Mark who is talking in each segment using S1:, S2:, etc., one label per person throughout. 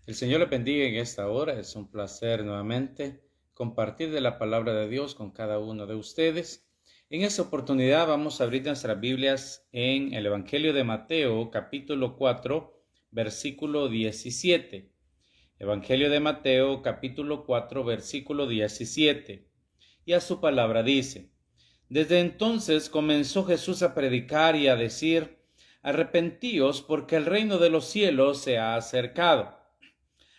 S1: El Señor le bendiga en esta hora. Es un placer nuevamente compartir de la palabra de Dios con cada uno de ustedes. En esta oportunidad vamos a abrir nuestras Biblias en el Evangelio de Mateo, capítulo 4, versículo 17. Evangelio de Mateo, capítulo 4, versículo 17. Y a su palabra dice: Desde entonces comenzó Jesús a predicar y a decir: Arrepentíos, porque el reino de los cielos se ha acercado.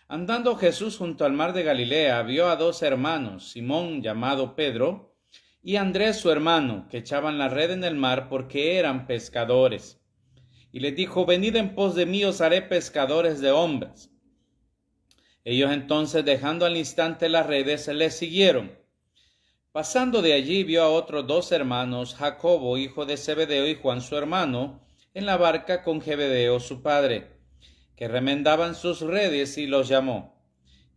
S1: Andando Jesús junto al mar de Galilea, vio a dos hermanos, Simón llamado Pedro, y Andrés su hermano, que echaban la red en el mar porque eran pescadores. Y les dijo: Venid en pos de mí, os haré pescadores de hombres. Ellos entonces, dejando al instante las redes, les siguieron. Pasando de allí, vio a otros dos hermanos, Jacobo, hijo de Zebedeo, y Juan su hermano, en la barca con Zebedeo su padre, que remendaban sus redes, y los llamó.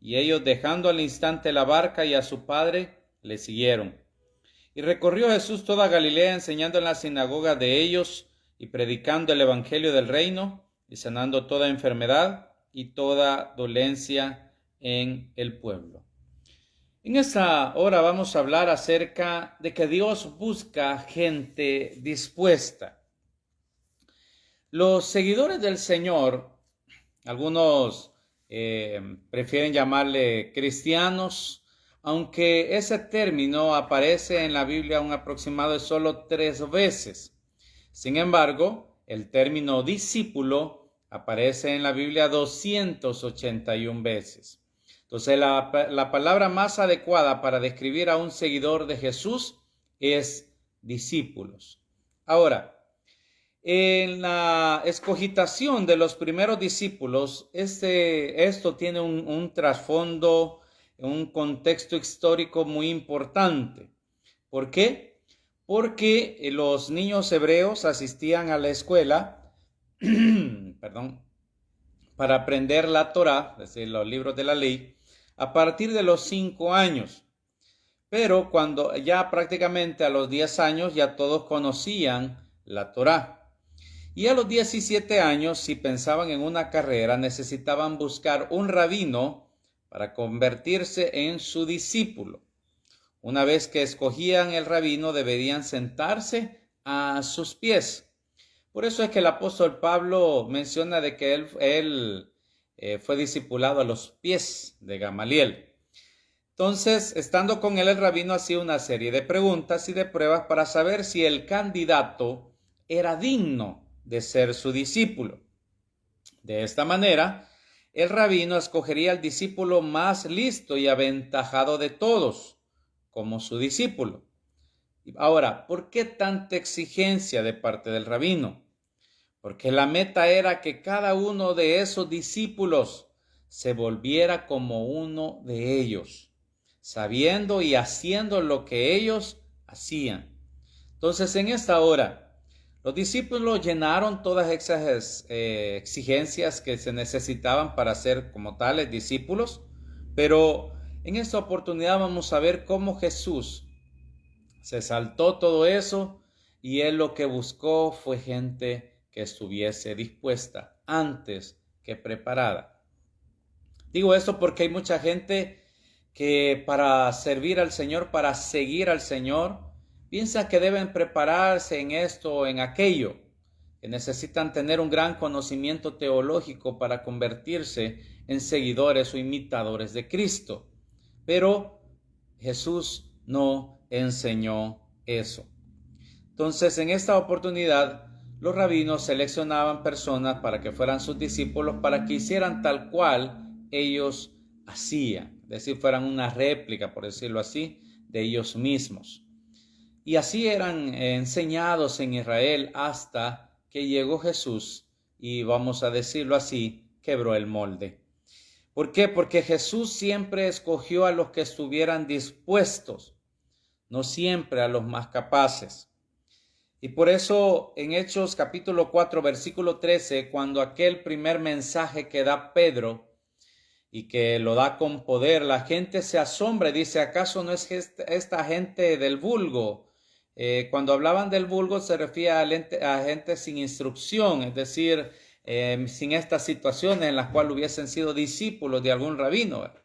S1: Y ellos, dejando al instante la barca y a su padre, le siguieron. Y recorrió Jesús toda Galilea, enseñando en la sinagoga de ellos, y predicando el evangelio del reino, y sanando toda enfermedad y toda dolencia en el pueblo. En esta hora vamos a hablar acerca de que Dios busca gente dispuesta. Los seguidores del Señor, algunos prefieren llamarle cristianos, aunque ese término aparece en la Biblia un aproximado de solo 3 veces. Sin embargo, el término discípulo aparece en la Biblia 281 veces. Entonces, la palabra más adecuada para describir a un seguidor de Jesús es discípulos. Ahora, en la escogitación de los primeros discípulos, esto tiene un trasfondo, un contexto histórico muy importante. ¿Por qué? Porque los niños hebreos asistían a la escuela, perdón, para aprender la Torá, es decir, los libros de la ley, a partir de los 5 años. Pero cuando ya prácticamente a los 10 años ya todos conocían la Torá. Y a los 17 años, si pensaban en una carrera, necesitaban buscar un rabino para convertirse en su discípulo. Una vez que escogían el rabino, deberían sentarse a sus pies. Por eso es que el apóstol Pablo menciona de que él fue discipulado a los pies de Gamaliel. Entonces, estando con él, el rabino hacía una serie de preguntas y de pruebas para saber si el candidato era digno de ser su discípulo. De esta manera, el rabino escogería al discípulo más listo y aventajado de todos como su discípulo. Ahora, ¿por qué tanta exigencia de parte del rabino? Porque la meta era que cada uno de esos discípulos se volviera como uno de ellos, sabiendo y haciendo lo que ellos hacían. Entonces, en esta hora, los discípulos llenaron todas esas exigencias que se necesitaban para ser como tales discípulos, pero en esta oportunidad vamos a ver cómo Jesús se saltó todo eso y él lo que buscó fue gente que estuviese dispuesta antes que preparada. Digo esto porque hay mucha gente que para servir al Señor, para seguir al Señor, piensa que deben prepararse en esto o en aquello, que necesitan tener un gran conocimiento teológico para convertirse en seguidores o imitadores de Cristo. Pero Jesús no enseñó eso. Entonces, en esta oportunidad, los rabinos seleccionaban personas para que fueran sus discípulos, para que hicieran tal cual ellos hacían, es decir, fueran una réplica, por decirlo así, de ellos mismos. Y así eran enseñados en Israel hasta que llegó Jesús y, vamos a decirlo así, quebró el molde. ¿Por qué? Porque Jesús siempre escogió a los que estuvieran dispuestos, no siempre a los más capaces. Y por eso en Hechos capítulo 4, versículo 13, cuando aquel primer mensaje que da Pedro y que lo da con poder, la gente se asombra y dice: ¿acaso no es esta gente del vulgo? Cuando hablaban del vulgo se refiere a gente sin instrucción, es decir, sin estas situaciones en las cuales hubiesen sido discípulos de algún rabino, ¿verdad?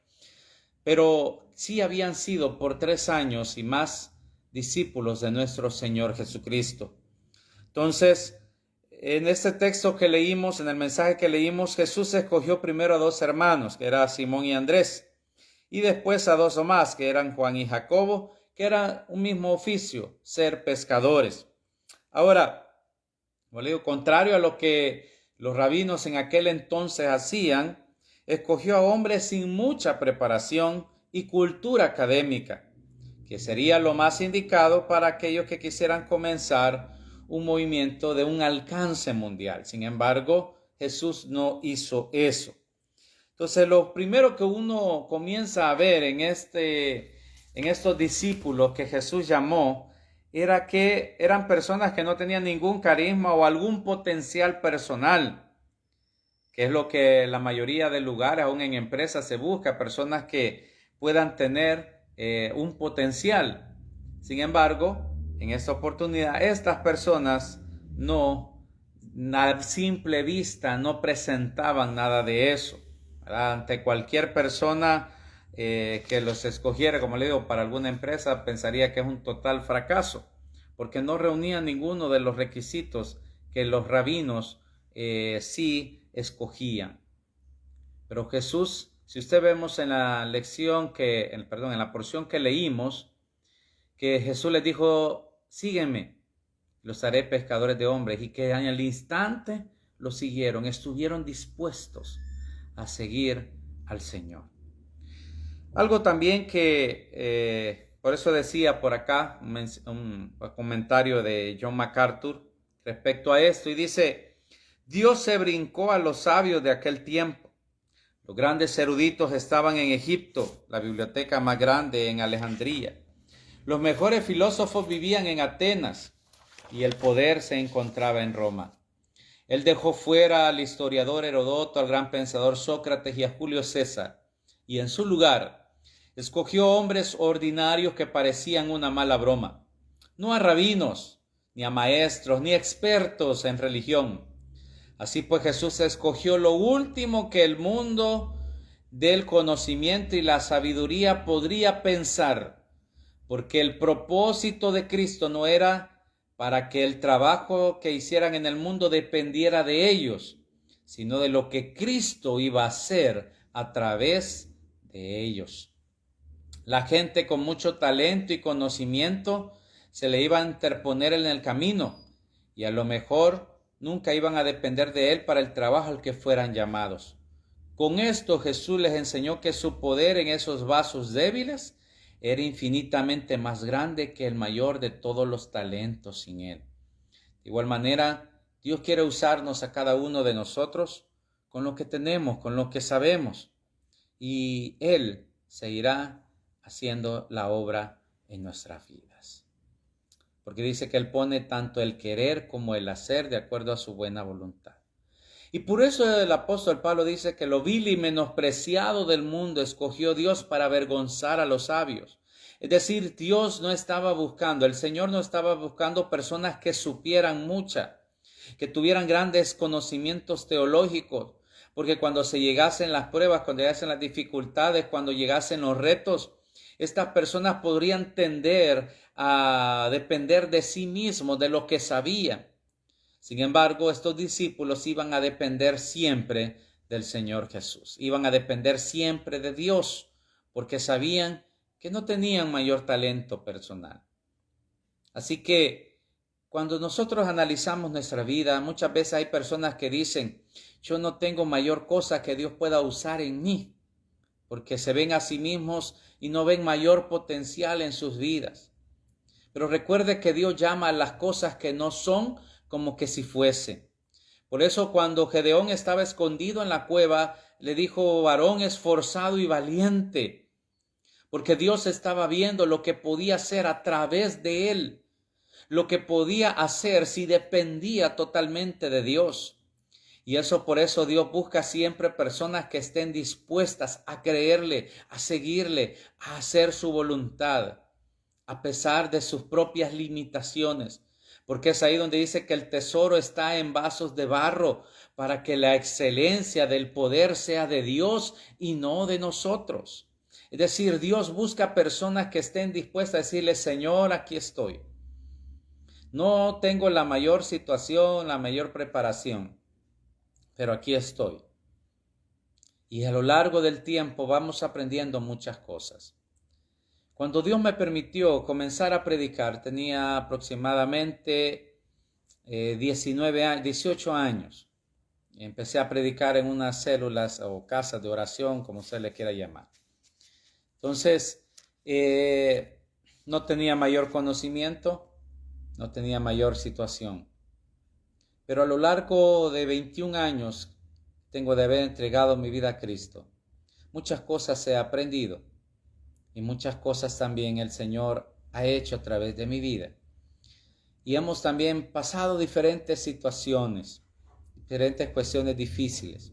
S1: Pero sí habían sido por 3 años y más discípulos de nuestro Señor Jesucristo. Entonces, en este texto que leímos, en el mensaje que leímos, Jesús escogió primero a 2 hermanos, que eran Simón y Andrés, y después a 2 más, que eran Juan y Jacobo, que era un mismo oficio, ser pescadores. Ahora, como le digo, contrario a lo que los rabinos en aquel entonces hacían, escogió a hombres sin mucha preparación y cultura académica, que sería lo más indicado para aquellos que quisieran comenzar un movimiento de un alcance mundial. Sin embargo, Jesús no hizo eso. Entonces, lo primero que uno comienza a ver en estos discípulos que Jesús llamó, era que eran personas que no tenían ningún carisma o algún potencial personal, que es lo que la mayoría de lugares, aún en empresas, se busca, personas que puedan tener un potencial. Sin embargo, en esta oportunidad, estas personas a simple vista, no presentaban nada de eso, ¿verdad? Ante cualquier persona que los escogiera, como le digo, para alguna empresa, pensaría que es un total fracaso, porque no reunían ninguno de los requisitos que los rabinos sí escogían. Pero Jesús, si usted vemos en la lección en la porción que leímos, que Jesús les dijo, sígueme, los haré pescadores de hombres, y que en el instante lo siguieron, estuvieron dispuestos a seguir al Señor. Algo también que, por eso decía por acá, un comentario de John MacArthur respecto a esto, y dice, Dios se brincó a los sabios de aquel tiempo. Los grandes eruditos estaban en Egipto, la biblioteca más grande en Alejandría. Los mejores filósofos vivían en Atenas y el poder se encontraba en Roma. Él dejó fuera al historiador Herodoto, al gran pensador Sócrates y a Julio César, y en su lugar escogió hombres ordinarios que parecían una mala broma, no a rabinos, ni a maestros, ni expertos en religión. Así pues, Jesús escogió lo último que el mundo del conocimiento y la sabiduría podría pensar, porque el propósito de Cristo no era para que el trabajo que hicieran en el mundo dependiera de ellos, sino de lo que Cristo iba a hacer a través de ellos. La gente con mucho talento y conocimiento se le iba a interponer en el camino, y a lo mejor nunca iban a depender de él para el trabajo al que fueran llamados. Con esto Jesús les enseñó que su poder en esos vasos débiles era infinitamente más grande que el mayor de todos los talentos sin él. De igual manera, Dios quiere usarnos a cada uno de nosotros con lo que tenemos, con lo que sabemos, y Él seguirá haciendo la obra en nuestras vidas. Porque dice que Él pone tanto el querer como el hacer de acuerdo a su buena voluntad. Y por eso el apóstol Pablo dice que lo vil y menospreciado del mundo escogió Dios para avergonzar a los sabios. Es decir, Dios no estaba buscando, el Señor no estaba buscando personas que supieran mucha, que tuvieran grandes conocimientos teológicos, porque cuando se llegasen las pruebas, cuando llegasen las dificultades, cuando llegasen los retos, estas personas podrían tender a depender de sí mismos, de lo que sabían. Sin embargo, estos discípulos iban a depender siempre del Señor Jesús. Iban a depender siempre de Dios, porque sabían que no tenían mayor talento personal. Así que cuando nosotros analizamos nuestra vida, muchas veces hay personas que dicen, yo no tengo mayor cosa que Dios pueda usar en mí, porque se ven a sí mismos y no ven mayor potencial en sus vidas. Pero recuerde que Dios llama a las cosas que no son como que si fuese. Por eso cuando Gedeón estaba escondido en la cueva, le dijo, varón esforzado y valiente, porque Dios estaba viendo lo que podía hacer a través de él, lo que podía hacer si dependía totalmente de Dios. Y por eso Dios busca siempre personas que estén dispuestas a creerle, a seguirle, a hacer su voluntad, a pesar de sus propias limitaciones. Porque es ahí donde dice que el tesoro está en vasos de barro, para que la excelencia del poder sea de Dios y no de nosotros. Es decir, Dios busca personas que estén dispuestas a decirle, Señor, aquí estoy. No tengo la mayor situación, la mayor preparación, pero aquí estoy. Y a lo largo del tiempo vamos aprendiendo muchas cosas. Cuando Dios me permitió comenzar a predicar, tenía aproximadamente 18 años. Empecé a predicar en unas células o casas de oración, como usted le quiera llamar. Entonces, no tenía mayor conocimiento, no tenía mayor situación. Pero a lo largo de 21 años tengo de haber entregado mi vida a Cristo. Muchas cosas he aprendido y muchas cosas también el Señor ha hecho a través de mi vida. Y hemos también pasado diferentes situaciones, diferentes cuestiones difíciles,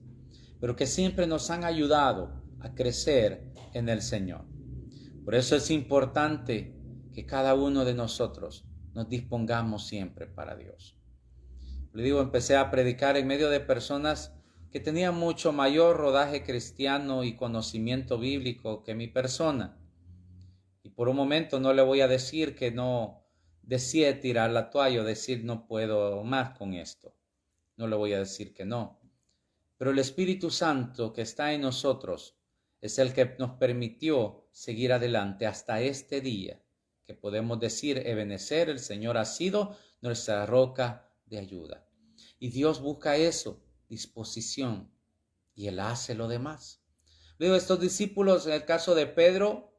S1: pero que siempre nos han ayudado a crecer en el Señor. Por eso es importante que cada uno de nosotros nos dispongamos siempre para Dios. Le digo, empecé a predicar en medio de personas que tenían mucho mayor rodaje cristiano y conocimiento bíblico que mi persona. Y por un momento no le voy a decir que no decide tirar la toalla o decir no puedo más con esto. No le voy a decir que no. Pero el Espíritu Santo que está en nosotros es el que nos permitió seguir adelante hasta este día, que podemos decir, Ebenezer, el Señor ha sido nuestra roca de ayuda. Y Dios busca eso, disposición, y Él hace lo demás. Luego estos discípulos, en el caso de Pedro,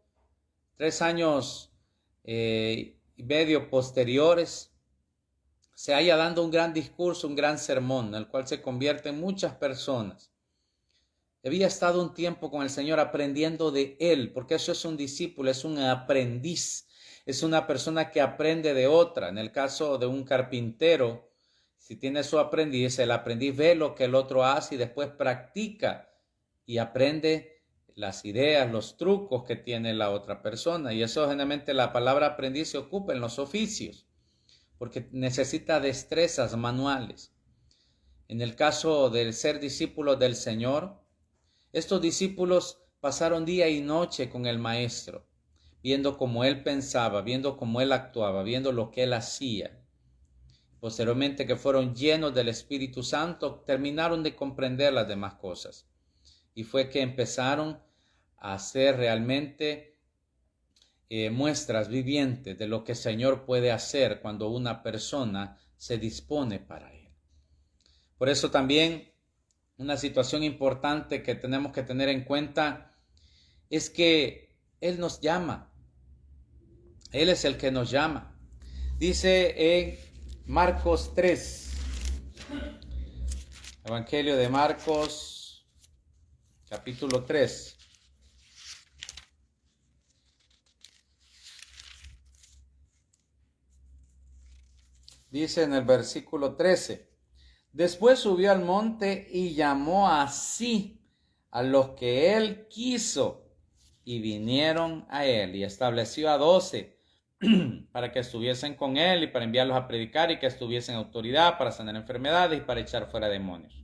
S1: 3 años y medio posteriores, se halla dando un gran discurso, un gran sermón, en el cual se convierten muchas personas. Había estado un tiempo con el Señor aprendiendo de Él, porque eso es un discípulo, es un aprendiz, es una persona que aprende de otra. En el caso de un carpintero, si tiene su aprendiz, el aprendiz ve lo que el otro hace y después practica y aprende las ideas, los trucos que tiene la otra persona. Y eso generalmente la palabra aprendiz se ocupa en los oficios, porque necesita destrezas manuales. En el caso de ser discípulos del Señor, estos discípulos pasaron día y noche con el Maestro, viendo cómo Él pensaba, viendo cómo Él actuaba, viendo lo que Él hacía. Posteriormente que fueron llenos del Espíritu Santo, terminaron de comprender las demás cosas. Y fue que empezaron a hacer realmente muestras vivientes de lo que el Señor puede hacer cuando una persona se dispone para Él. Por eso también una situación importante que tenemos que tener en cuenta es que Él nos llama. Él es el que nos llama. Dice en Marcos 3, Evangelio de Marcos, capítulo 3. Dice en el versículo 13, después subió al monte y llamó así a los que él quiso y vinieron a él, y estableció a 12 para que estuviesen con él y para enviarlos a predicar y que estuviesen en autoridad para sanar enfermedades y para echar fuera demonios.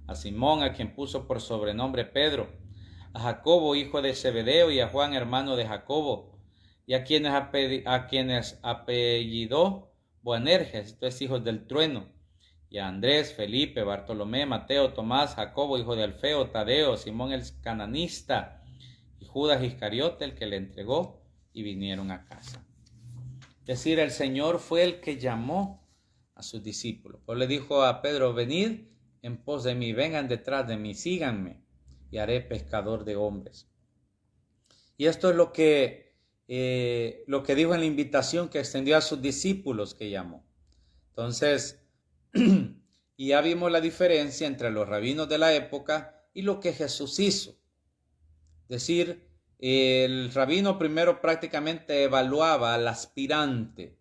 S1: A Simón, a quien puso por sobrenombre Pedro, a Jacobo, hijo de Zebedeo, y a Juan, hermano de Jacobo, y a quienes apellidó Boanerges, esto es hijos del trueno, y a Andrés, Felipe, Bartolomé, Mateo, Tomás, Jacobo, hijo de Alfeo, Tadeo, Simón el cananista, y Judas Iscariote, el que le entregó, y vinieron a casa. Es decir, el Señor fue el que llamó a sus discípulos. Pues le dijo a Pedro, venid en pos de mí, vengan detrás de mí, síganme, y haré pescador de hombres. Y esto es lo que dijo en la invitación que extendió a sus discípulos que llamó. Entonces, y ya vimos la diferencia entre los rabinos de la época y lo que Jesús hizo. Es decir, el rabino primero prácticamente evaluaba al aspirante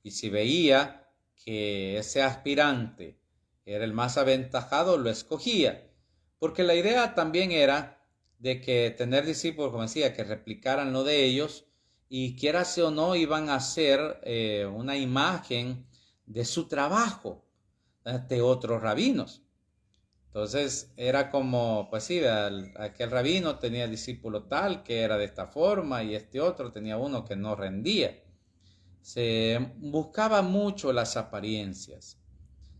S1: y si veía que ese aspirante era el más aventajado, lo escogía. Porque la idea también era de que tener discípulos, como decía, que replicaran lo de ellos y quieras o no iban a hacer una imagen de su trabajo de otros rabinos. Entonces era como, pues sí, aquel rabino tenía el discípulo tal que era de esta forma y este otro tenía uno que no rendía. Se buscaba mucho las apariencias,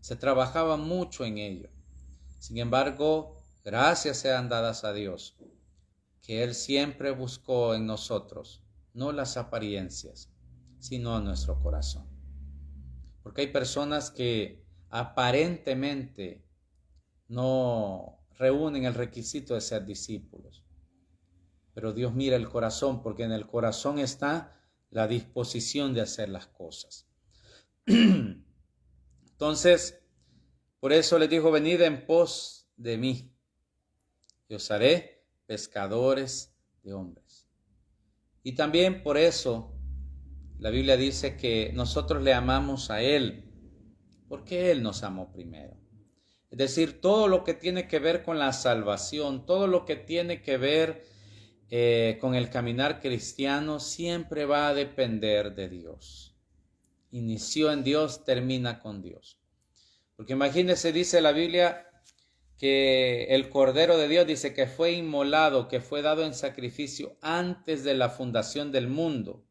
S1: se trabajaba mucho en ello. Sin embargo, gracias sean dadas a Dios, que Él siempre buscó en nosotros, no las apariencias, sino nuestro corazón. Porque hay personas que aparentemente no reúnen el requisito de ser discípulos. Pero Dios mira el corazón, porque en el corazón está la disposición de hacer las cosas. Entonces, por eso les dijo, venid en pos de mí, y os haré pescadores de hombres. Y también por eso la Biblia dice que nosotros le amamos a Él, porque Él nos amó primero. Es decir, todo lo que tiene que ver con la salvación, todo lo que tiene que ver con el caminar cristiano, siempre va a depender de Dios. Inició en Dios, termina con Dios. Porque imagínense, dice la Biblia, que el Cordero de Dios dice que fue inmolado, que fue dado en sacrificio antes de la fundación del mundo.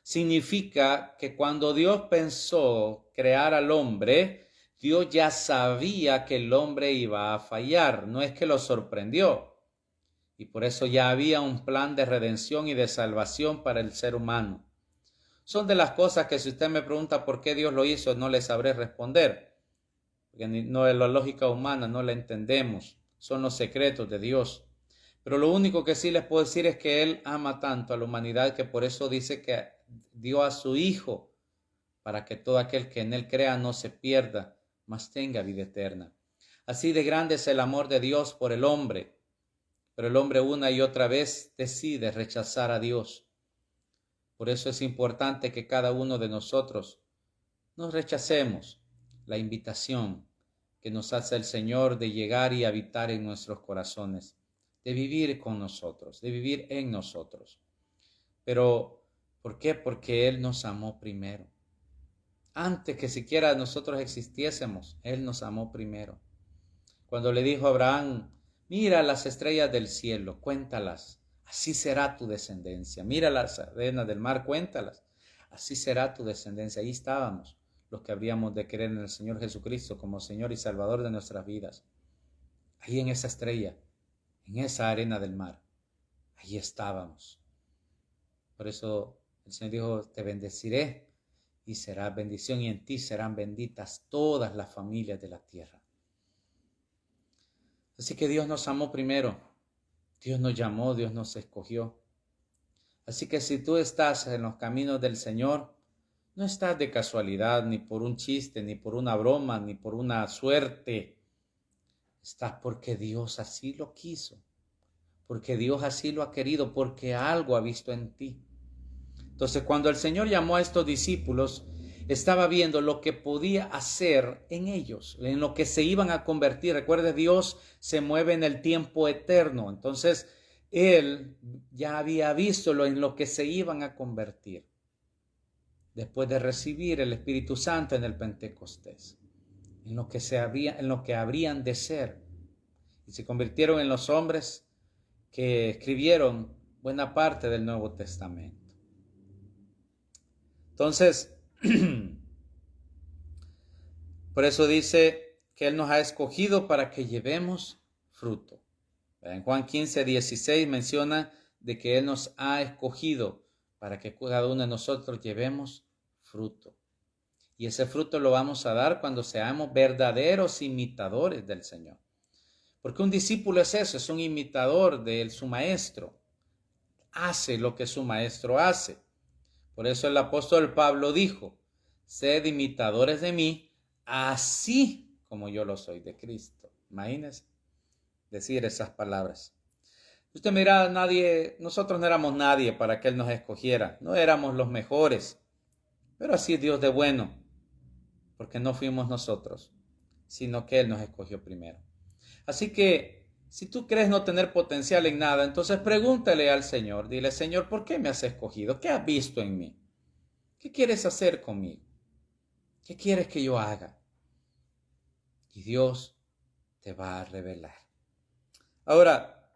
S1: Significa que cuando Dios pensó crear al hombre, Dios ya sabía que el hombre iba a fallar, no es que lo sorprendió. Y por eso ya había un plan de redención y de salvación para el ser humano. Son de las cosas que si usted me pregunta por qué Dios lo hizo, no le sabré responder. Porque no es la lógica humana, no la entendemos. Son los secretos de Dios. Pero lo único que sí les puedo decir es que Él ama tanto a la humanidad que por eso dice que dio a su Hijo para que todo aquel que en Él crea no se pierda, mas tenga vida eterna. Así de grande es el amor de Dios por el hombre, pero el hombre una y otra vez decide rechazar a Dios. Por eso es importante que cada uno de nosotros nos rechacemos la invitación que nos hace el Señor de llegar y habitar en nuestros corazones, de vivir con nosotros, de vivir en nosotros. Pero, ¿por qué? Porque Él nos amó primero. Antes que siquiera nosotros existiésemos, Él nos amó primero. Cuando le dijo a Abraham, mira las estrellas del cielo, cuéntalas, así será tu descendencia. Mira las arenas del mar, cuéntalas, así será tu descendencia. Ahí estábamos, los que habríamos de creer en el Señor Jesucristo como Señor y Salvador de nuestras vidas. Ahí en esa estrella, en esa arena del mar, ahí estábamos. Por eso el Señor dijo, te bendeciré y será bendición y en ti serán benditas todas las familias de la tierra. Así que Dios nos amó primero, Dios nos llamó, Dios nos escogió. Así que si tú estás en los caminos del Señor, no estás de casualidad, ni por un chiste, ni por una broma, ni por una suerte. Estás porque Dios así lo quiso, porque Dios así lo ha querido, porque algo ha visto en ti. Entonces, cuando el Señor llamó a estos discípulos, estaba viendo lo que podía hacer en ellos, en lo que se iban a convertir. Recuerde, Dios se mueve en el tiempo eterno. Entonces, Él ya había visto en lo que se iban a convertir después de recibir el Espíritu Santo en el Pentecostés, en lo que habrían de ser. Y se convirtieron en los hombres que escribieron buena parte del Nuevo Testamento. Entonces, por eso dice que Él nos ha escogido para que llevemos fruto. En Juan 15:16 menciona de que Él nos ha escogido para que cada uno de nosotros llevemos fruto. Y ese fruto lo vamos a dar cuando seamos verdaderos imitadores del Señor. Porque un discípulo es eso, es un imitador de su maestro. Hace lo que su maestro hace. Por eso el apóstol Pablo dijo, sed imitadores de mí, así como yo lo soy de Cristo. Imagínense decir esas palabras. Usted mira, nosotros no éramos nadie para que Él nos escogiera. No éramos los mejores. Pero así es Dios de bueno, porque no fuimos nosotros, sino que Él nos escogió primero. Así que, si tú crees no tener potencial en nada, entonces pregúntale al Señor. Dile, Señor, ¿por qué me has escogido? ¿Qué has visto en mí? ¿Qué quieres hacer conmigo? ¿Qué quieres que yo haga? Y Dios te te va a revelar. Ahora,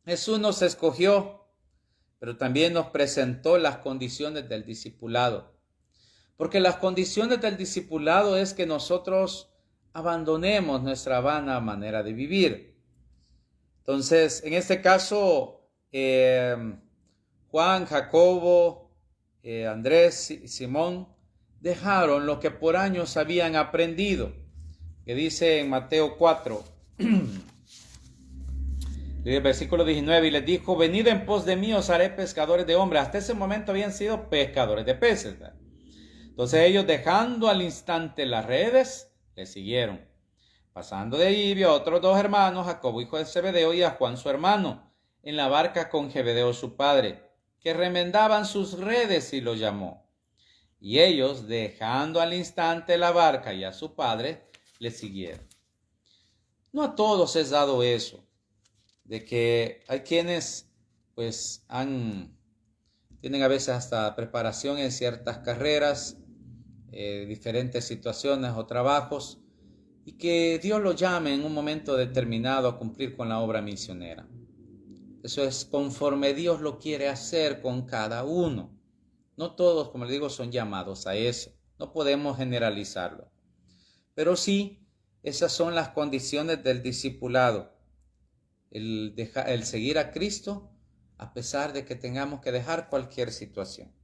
S1: Jesús nos escogió, pero también nos presentó las condiciones del discipulado. Porque las condiciones del discipulado es que nosotros abandonemos nuestra vana manera de vivir. Entonces, en este caso, Juan, Jacobo, Andrés y Simón dejaron lo que por años habían aprendido, que dice en Mateo 4, versículo 19, y les dijo: venid en pos de mí, os haré pescadores de hombres. Hasta ese momento habían sido pescadores de peces, ¿verdad? Entonces ellos, dejando al instante las redes, le siguieron. Pasando de ahí, vio a otros dos hermanos, Jacobo hijo de Zebedeo y a Juan su hermano, en la barca con Zebedeo su padre, que remendaban sus redes, y los llamó. Y ellos, dejando al instante la barca y a su padre, le siguieron. No a todos es dado eso, de que hay quienes pues tienen a veces hasta preparación en ciertas carreras, diferentes situaciones o trabajos, y que Dios los llame en un momento determinado a cumplir con la obra misionera. Eso es conforme Dios lo quiere hacer con cada uno. No todos, como les digo, son llamados a eso. No podemos generalizarlo. Pero sí, esas son las condiciones del discipulado. El seguir a Cristo a pesar de que tengamos que dejar cualquier situación.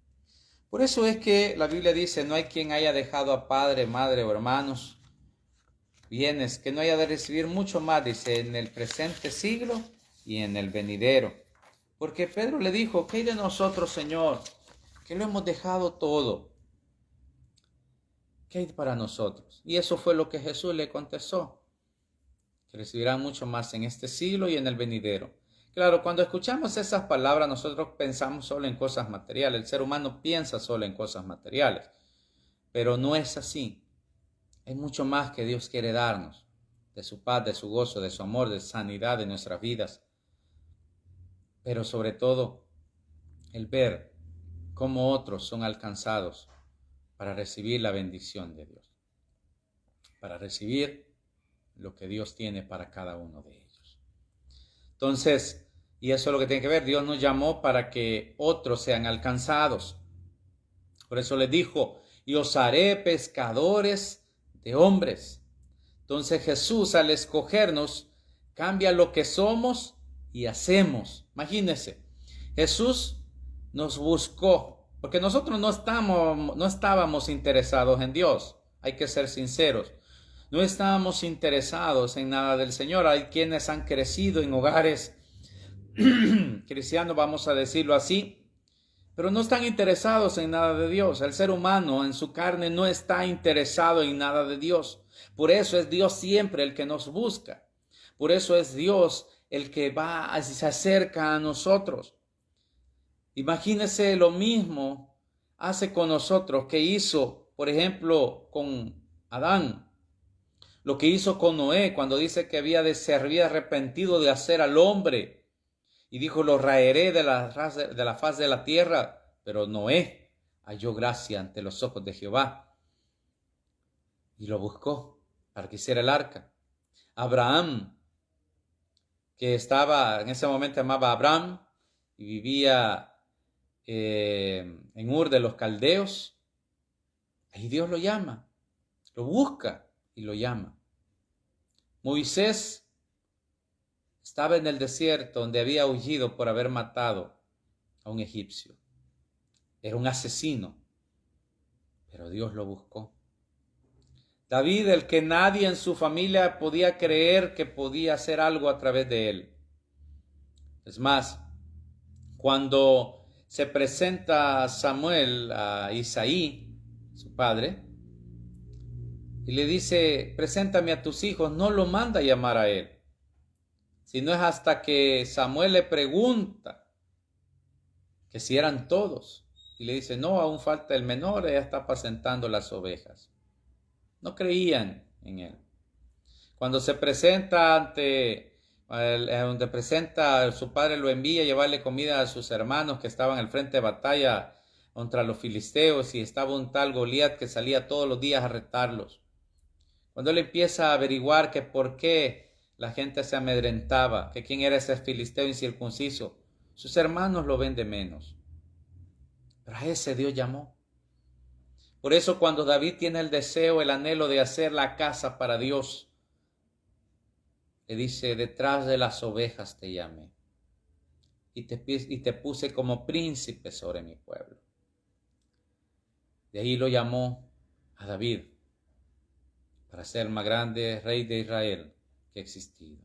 S1: Por eso es que la Biblia dice: no hay quien haya dejado a padre, madre o hermanos, bienes, que no haya de recibir mucho más, dice, en el presente siglo y en el venidero. Porque Pedro le dijo: ¿qué hay de nosotros, Señor? Que lo hemos dejado todo. ¿Qué hay para nosotros? Y eso fue lo que Jesús le contestó: que recibirán mucho más en este siglo y en el venidero. Claro, cuando escuchamos esas palabras, nosotros pensamos solo en cosas materiales. El ser humano piensa solo en cosas materiales, pero no es así. Hay mucho más que Dios quiere darnos, de su paz, de su gozo, de su amor, de sanidad de nuestras vidas. Pero sobre todo, el ver cómo otros son alcanzados para recibir la bendición de Dios, para recibir lo que Dios tiene para cada uno de ellos. Entonces, y eso es lo que tiene que ver, Dios nos llamó para que otros sean alcanzados. Por eso les dijo: y os haré pescadores de hombres. Entonces Jesús, al escogernos, cambia lo que somos y hacemos. Imagínense, Jesús nos buscó, porque nosotros no estábamos interesados en Dios. Hay que ser sinceros. No estábamos interesados en nada del Señor. Hay quienes han crecido en hogares cristianos, vamos a decirlo así, pero no están interesados en nada de Dios. El ser humano en su carne no está interesado en nada de Dios. Por eso es Dios siempre el que nos busca. Por eso es Dios el que se acerca a nosotros. Imagínese, lo mismo hace con nosotros que hizo, por ejemplo, con Adán. Lo que hizo con Noé cuando dice que se había arrepentido de hacer al hombre. Y dijo: lo raeré de la faz de la tierra. Pero Noé halló gracia ante los ojos de Jehová y lo buscó para que hiciera el arca. Abraham, que estaba en ese momento, llamaba Abraham y vivía en Ur de los Caldeos. Ahí Dios lo llama, lo busca y lo llama. Moisés estaba en el desierto, donde había huido por haber matado a un egipcio. Era un asesino, pero Dios lo buscó. David, el que nadie en su familia podía creer que podía hacer algo a través de él. Es más, cuando se presenta Samuel a Isaí, su padre, y le dice: preséntame a tus hijos, no lo manda a llamar a él. Si no es hasta que Samuel le pregunta que si eran todos. Y le dice: no, aún falta el menor, ella está apacentando las ovejas. No creían en él. Cuando se presenta donde presenta, su padre lo envía a llevarle comida a sus hermanos que estaban al frente de batalla contra los filisteos, y estaba un tal Goliat que salía todos los días a retarlos. Cuando él empieza a averiguar que por qué la gente se amedrentaba, que quién era ese filisteo incircunciso, sus hermanos lo ven de menos. Pero a ese Dios llamó. Por eso cuando David tiene el deseo, el anhelo de hacer la casa para Dios, le dice, detrás de las ovejas te llamé y te puse como príncipe sobre mi pueblo. De ahí lo llamó a David para ser el más grande rey de Israel que ha existido.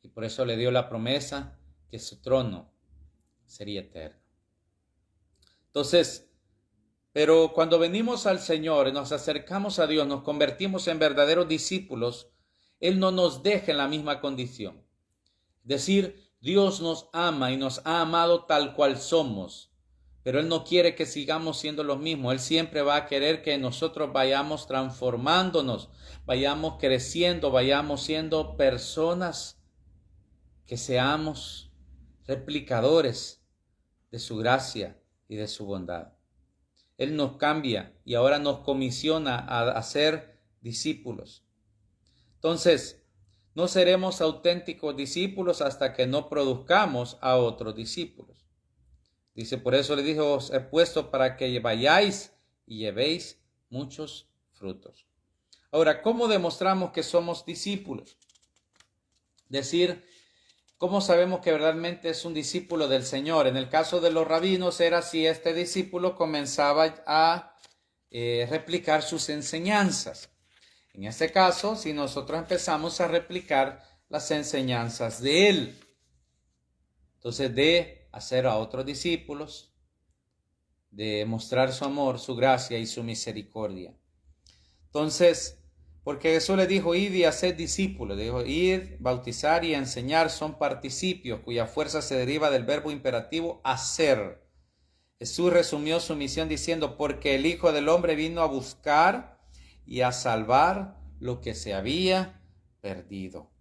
S1: Y por eso le dio la promesa que su trono sería eterno. Entonces, pero cuando venimos al Señor y nos acercamos a Dios, nos convertimos en verdaderos discípulos, Él no nos deja en la misma condición. Es decir, Dios nos ama y nos ha amado tal cual somos, pero Él no quiere que sigamos siendo los mismos. Él siempre va a querer que nosotros vayamos transformándonos, vayamos creciendo, vayamos siendo personas que seamos replicadores de su gracia y de su bondad. Él nos cambia y ahora nos comisiona a ser discípulos. Entonces, no seremos auténticos discípulos hasta que no produzcamos a otros discípulos. Dice, por eso le dijo, os he puesto para que vayáis y llevéis muchos frutos. Ahora, ¿cómo demostramos que somos discípulos? Decir, ¿cómo sabemos que realmente es un discípulo del Señor? En el caso de los rabinos era si este discípulo comenzaba a replicar sus enseñanzas. En este caso, si nosotros empezamos a replicar las enseñanzas de Él, entonces de hacer a otros discípulos, de mostrar su amor, su gracia y su misericordia. Entonces, porque Jesús le dijo, id y haced discípulos, dijo, id, bautizar y enseñar son participios cuya fuerza se deriva del verbo imperativo hacer. Jesús resumió su misión diciendo, porque el Hijo del Hombre vino a buscar y a salvar lo que se había perdido.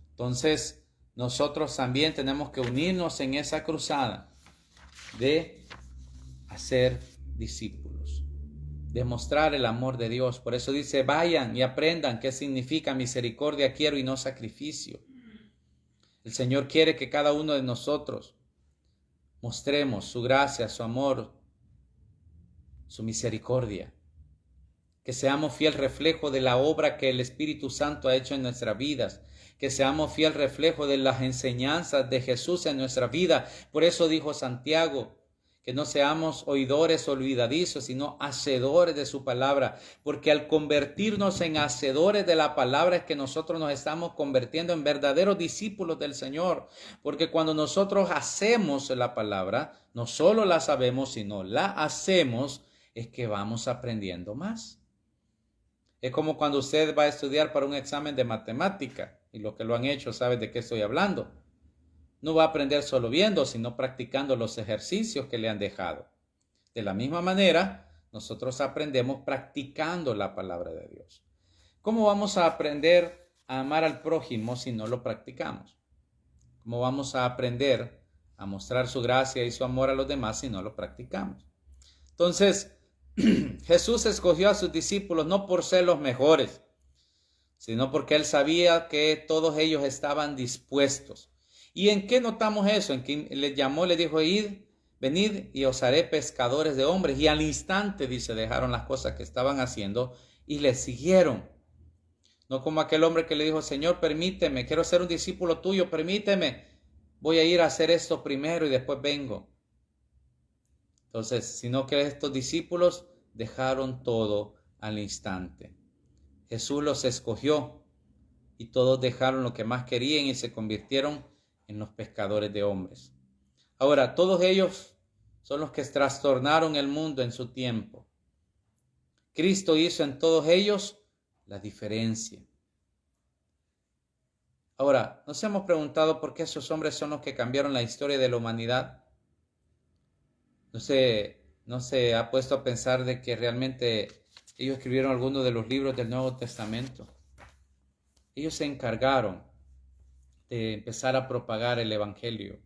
S1: Entonces, nosotros también tenemos que unirnos en esa cruzada de hacer discípulos, demostrar el amor de Dios. Por eso dice, vayan y aprendan qué significa misericordia quiero y no sacrificio. El Señor quiere que cada uno de nosotros mostremos su gracia, su amor, su misericordia. Que seamos fiel reflejo de la obra que el Espíritu Santo ha hecho en nuestras vidas. Que seamos fiel reflejo de las enseñanzas de Jesús en nuestra vida. Por eso dijo Santiago, que no seamos oidores olvidadizos, sino hacedores de su palabra. Porque al convertirnos en hacedores de la palabra es que nosotros nos estamos convirtiendo en verdaderos discípulos del Señor. Porque cuando nosotros hacemos la palabra, no solo la sabemos, sino la hacemos, es que vamos aprendiendo más. Es como cuando usted va a estudiar para un examen de matemática, y los que lo han hecho saben de qué estoy hablando. No va a aprender solo viendo, sino practicando los ejercicios que le han dejado. De la misma manera, nosotros aprendemos practicando la palabra de Dios. ¿Cómo vamos a aprender a amar al prójimo si no lo practicamos? ¿Cómo vamos a aprender a mostrar su gracia y su amor a los demás si no lo practicamos? Entonces, Jesús escogió a sus discípulos no por ser los mejores, sino porque Él sabía que todos ellos estaban dispuestos. ¿Y en qué notamos eso? En que les llamó, le dijo, id, venid y os haré pescadores de hombres. Y al instante, dice, dejaron las cosas que estaban haciendo y le siguieron. No como aquel hombre que le dijo, Señor, permíteme, quiero ser un discípulo tuyo, permíteme. Voy a ir a hacer esto primero y después vengo. Entonces, sino que estos discípulos dejaron todo al instante. Jesús los escogió y todos dejaron lo que más querían y se convirtieron en los pescadores de hombres. Ahora, todos ellos son los que trastornaron el mundo en su tiempo. Cristo hizo en todos ellos la diferencia. Ahora, ¿nos hemos preguntado por qué esos hombres son los que cambiaron la historia de la humanidad? No se ha puesto a pensar de que realmente ellos escribieron algunos de los libros del Nuevo Testamento. Ellos se encargaron de empezar a propagar el Evangelio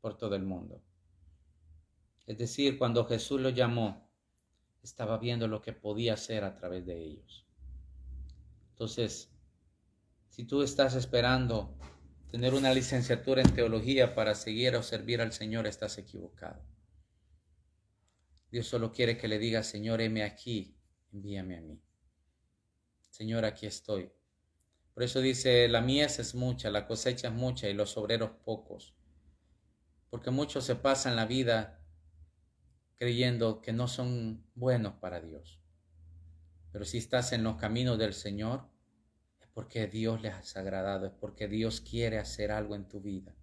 S1: por todo el mundo. Es decir, cuando Jesús los llamó, estaba viendo lo que podía hacer a través de ellos. Entonces, si tú estás esperando tener una licenciatura en teología para seguir o servir al Señor, estás equivocado. Dios solo quiere que le digas, Señor, heme aquí, envíame a mí. Señor, aquí estoy. Por eso dice, la mies es mucha, la cosecha es mucha y los obreros pocos. Porque muchos se pasan la vida creyendo que no son buenos para Dios. Pero si estás en los caminos del Señor, es porque Dios les ha agradado, es porque Dios quiere hacer algo en tu vida.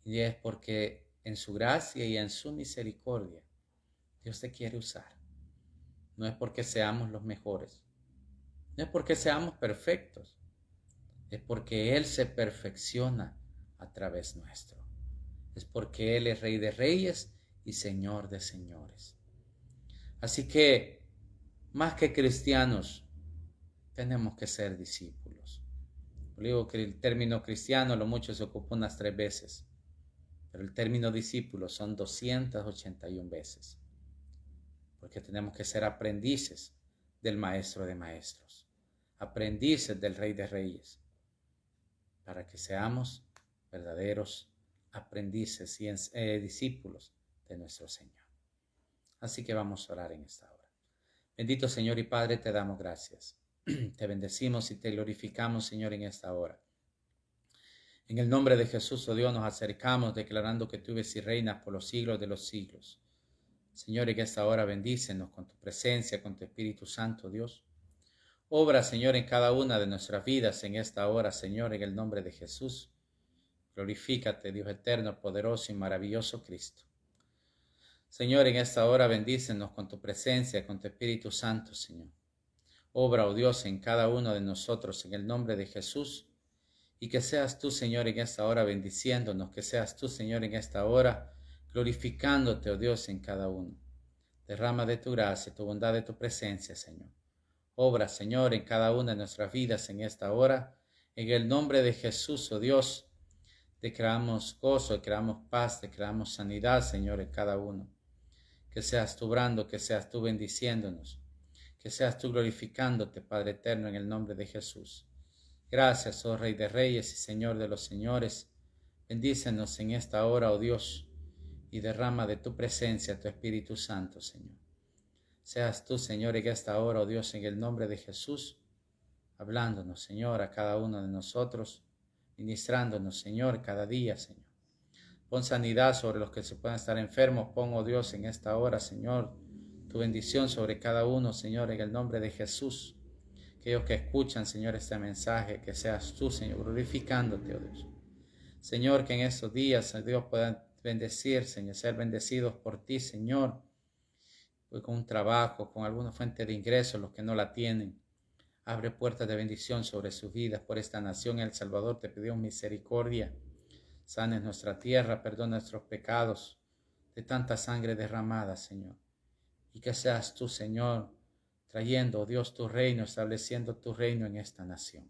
S1: Y es porque en su gracia y en su misericordia, Dios te quiere usar. No es porque seamos los mejores, no es porque seamos perfectos, es porque Él se perfecciona a través nuestro. Es porque Él es Rey de Reyes y Señor de Señores. Así que, más que cristianos, tenemos que ser discípulos. Yo digo que el término cristiano lo mucho se ocupa unas 3 veces, pero el término discípulo son 281 veces. Porque tenemos que ser aprendices del Maestro de Maestros, aprendices del Rey de Reyes, para que seamos verdaderos aprendices y discípulos de nuestro Señor. Así que vamos a orar en esta hora. Bendito Señor y Padre, te damos gracias. Te bendecimos y te glorificamos, Señor, en esta hora. En el nombre de Jesús, oh Dios, nos acercamos declarando que tú vives y reinas por los siglos de los siglos. Señor, en esta hora bendícenos con tu presencia, con tu Espíritu Santo, Dios. Obra, Señor, en cada una de nuestras vidas en esta hora, Señor, en el nombre de Jesús. Glorifícate, Dios eterno, poderoso y maravilloso Cristo. Señor, en esta hora bendícenos con tu presencia, con tu Espíritu Santo, Señor. Obra, oh Dios, en cada uno de nosotros en el nombre de Jesús. Y que seas tú, Señor, en esta hora bendiciéndonos, que seas tú, Señor, en esta hora glorificándote, oh Dios, en cada uno. Derrama de tu gracia, tu bondad, de tu presencia, Señor. Obra, Señor, en cada una de nuestras vidas en esta hora. En el nombre de Jesús, oh Dios, declaramos gozo, declaramos paz, declaramos sanidad, Señor, en cada uno. Que seas tú obrando, que seas tú bendiciéndonos, que seas tú glorificándote, Padre eterno, en el nombre de Jesús. Gracias, oh Rey de Reyes y Señor de los Señores. Bendícenos en esta hora, oh Dios, y derrama de tu presencia tu Espíritu Santo, Señor. Seas tú, Señor, en esta hora, oh Dios, en el nombre de Jesús, hablándonos, Señor, a cada uno de nosotros, ministrándonos, Señor, cada día, Señor. Pon sanidad sobre los que se puedan estar enfermos. Pon, oh Dios, en esta hora, Señor, tu bendición sobre cada uno, Señor, en el nombre de Jesús. Aquellos que escuchan, Señor, este mensaje, que seas tú, Señor, glorificándote, oh Dios. Señor, que en estos días, Dios, puedan bendecir, Señor, ser bendecidos por ti, Señor, pues con un trabajo, con alguna fuente de ingresos, los que no la tienen. Abre puertas de bendición sobre sus vidas. Por esta nación, El Salvador, te pedimos misericordia. Sanes nuestra tierra, perdona nuestros pecados de tanta sangre derramada, Señor. Y que seas tú, Señor, trayendo, oh Dios, tu reino, estableciendo tu reino en esta nación.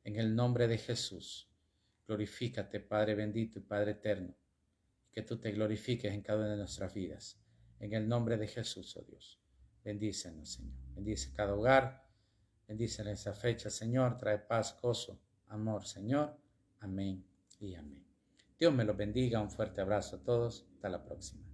S1: En el nombre de Jesús, glorifícate, Padre bendito y Padre eterno. Que tú te glorifiques en cada una de nuestras vidas. En el nombre de Jesús, oh Dios. Bendícenos, Señor. Bendice cada hogar. Bendice en esa fecha, Señor. Trae paz, gozo, amor, Señor. Amén y amén. Dios me los bendiga. Un fuerte abrazo a todos. Hasta la próxima.